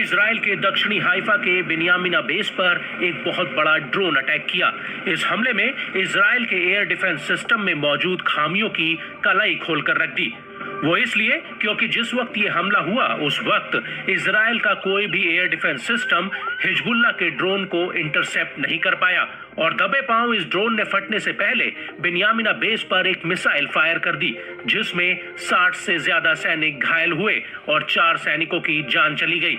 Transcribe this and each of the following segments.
Israel के दक्षिणी Haifa के बिन्यामिना बेस पर एक बहुत बड़ा ड्रोन अटैक किया। इस हमले में इजराइल के एयर डिफेंस सिस्टम में मौजूद खामियों की कलाई खोलकर रख दी। वो इसलिए क्योंकि जिस वक्त ये हमला हुआ उस वक्त इजराइल का कोई भी एयर डिफेंस सिस्टम हिजबुल्लाह के ड्रोन को इंटरसेप्ट नहीं कर पाया और दबे पांव इस ड्रोन ने फटने से पहले बिन्यामिना बेस पर एक मिसाइल फायर कर दी, जिसमें 60 से ज्यादा सैनिक घायल हुए और 4 सैनिकों की जान चली गई।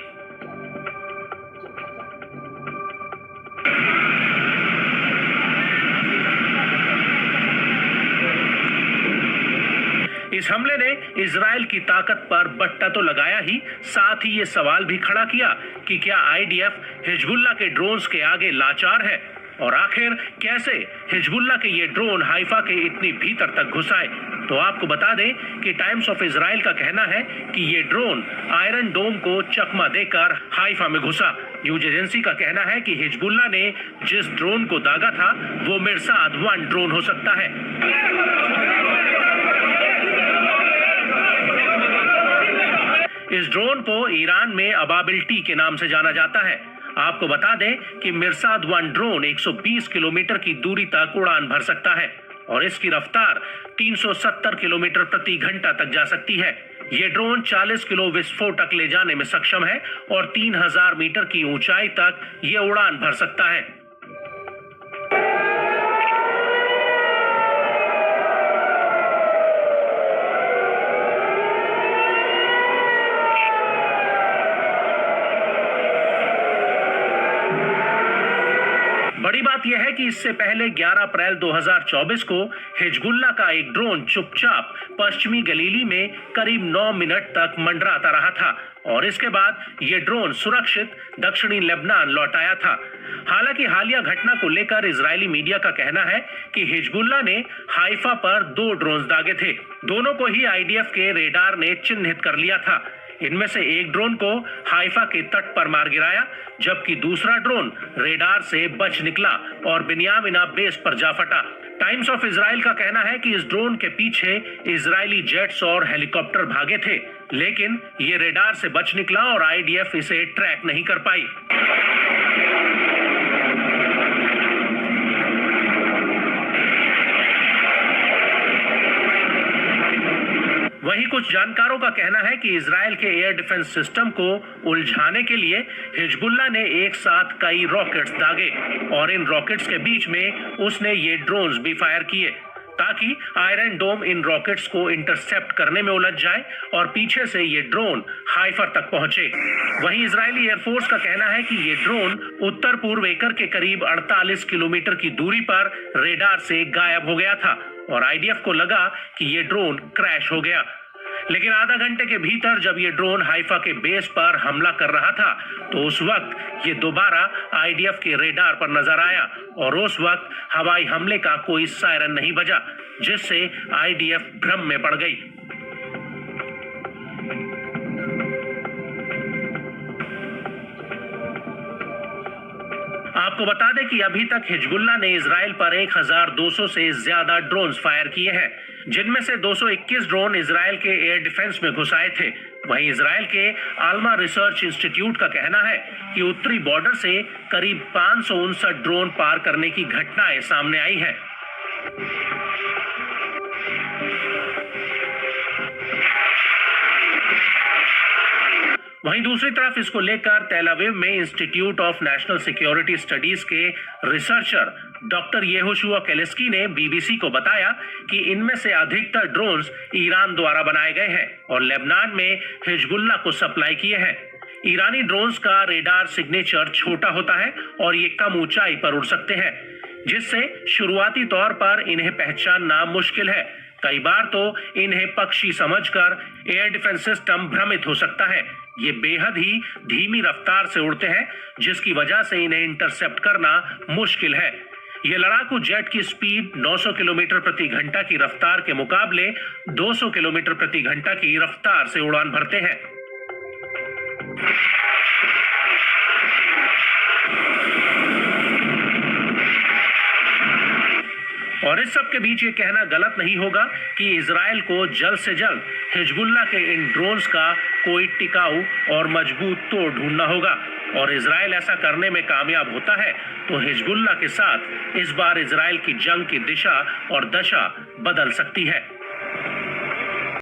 इस हमले ने इजराइल की ताकत पर बट्टा तो लगाया ही, साथ ही ये सवाल भी खड़ा किया कि क्या आईडीएफ हिजबुल्लाह के ड्रोन्स के आगे लाचार है और आखिर कैसे हिजबुल्लाह के ये ड्रोन हाइफा के इतनी भीतर तक घुस आए। तो आपको बता दें कि टाइम्स ऑफ इजराइल का कहना है कि ये ड्रोन आयरन डोम को चकमा देकर हाइफा में घुसा। न्यूज एजेंसी का कहना है कि हिजबुल्लाह ने जिस ड्रोन को दागा था वो मिरसाद 1 ड्रोन हो सकता है। इस ड्रोन को ईरान में अबाबिल टी के नाम से जाना जाता है। आपको बता दें कि मिरसाद 1 ड्रोन 120 किलोमीटर की दूरी तक उड़ान भर सकता है और इसकी रफ्तार 370 किलोमीटर प्रति घंटा तक जा सकती है। ये ड्रोन 40 किलो विस्फोटक ले जाने में सक्षम है और 3000 मीटर की ऊंचाई तक ये उड़ान भर सकता है। बड़ी बात यह है कि इससे पहले 11 अप्रैल 2024 को हिजबुल्लाह का एक ड्रोन चुपचाप पश्चिमी गलीली में करीब 9 मिनट तक मंडराता रहा था और इसके बाद ये ड्रोन सुरक्षित दक्षिणी लेबनान लौट आया था। हालांकि हालिया घटना को लेकर इजरायली मीडिया का कहना है कि हिजबुल्लाह ने हाइफा पर 2 ड्रोन दागे थे। दोनों को ही आईडीएफ के रेडार ने चिन्हित कर लिया था। इनमें से एक ड्रोन को हाइफा के तट पर मार गिराया, जबकि दूसरा ड्रोन रेडार से बच निकला और बिन्यामिना बेस पर जा फटा। टाइम्स ऑफ इजराइल का कहना है कि इस ड्रोन के पीछे इजरायली जेट्स और हेलीकॉप्टर भागे थे, लेकिन ये रेडार से बच निकला और आईडीएफ इसे ट्रैक नहीं कर पाई। वहीं कुछ जानकारों का कहना है कि इजराइल के एयर डिफेंस सिस्टम को उलझाने के लिए हिजबुल्लाह ने एक साथ कई रॉकेट्स दागे और इन रॉकेट्स के बीच में उसने ये ड्रोन्स भी फायर किए ताकि आयरन डोम इन रॉकेट्स को इंटरसेप्ट करने में उलझ जाए और पीछे से ये ड्रोन हाइफा तक पहुंचे। वहीं इजरायली एयरफोर्स का कहना है कि ये ड्रोन उत्तर पूर्व एकर के करीब 48 किलोमीटर की दूरी पर रेडार से गायब हो गया था और आईडीएफ को लगा कि ये ड्रोन क्रैश हो गया। लेकिन आधा घंटे के भीतर जब ये ड्रोन हाइफा के बेस पर हमला कर रहा था तो उस वक्त ये दोबारा आईडीएफ के रेडार पर नजर आया और उस वक्त हवाई हमले का कोई सायरन नहीं बजा, जिससे आईडीएफ भ्रम में पड़ गई। आपको बता दें कि अभी तक हिजबुल्लाह ने इजराइल पर 1200 से ज्यादा ड्रोन्स फायर किए हैं, जिनमें से 221 ड्रोन इजराइल के एयर डिफेंस में घुस आए थे। वहीं इजराइल के आल्मा रिसर्च इंस्टीट्यूट का कहना है कि उत्तरी बॉर्डर से करीब 559 ड्रोन पार करने की घटनाएं सामने आई हैं। वहीं दूसरी तरफ इसको लेकर तेल अवीव में institute of national security studies के रिसर्चर डॉक्टर येहोशुआ केलेस्की ने बीबीसी को बताया कि इनमें से अधिकतर ड्रोन्स ईरान द्वारा बनाए गए हैं और लेबनान में हिजबुल्लाह को सप्लाई किए हैं। ईरानी ड्रोन्स का रेडार सिग्नेचर छोटा होता है और ये कम ऊंचाई पर उड़ सकते हैं, जिससे शुरुआती तौर पर इन्हें पहचानना मुश्किल है। कई बार तो इन्हें पक्षी समझकर एयर डिफेंस सिस्टम भ्रमित हो सकता है। ये बेहद ही धीमी रफ्तार से उड़ते हैं, जिसकी वजह से इन्हें इंटरसेप्ट करना मुश्किल है। ये लड़ाकू जेट की स्पीड 900 किलोमीटर प्रति घंटा की रफ्तार के मुकाबले 200 किलोमीटर प्रति घंटा की रफ्तार से उड़ान भरते हैं। और इस सब के बीच ये कहना गलत नहीं होगा कि इजराइल को जल्द से जल्द हिजबुल्लाह के इन ड्रोन्स का कोई टिकाऊ और मजबूत तोड़ ढूंढना होगा। और इजराइल ऐसा करने में कामयाब होता है तो हिजबुल्लाह के साथ इस बार इजराइल की जंग की दिशा और दशा बदल सकती है।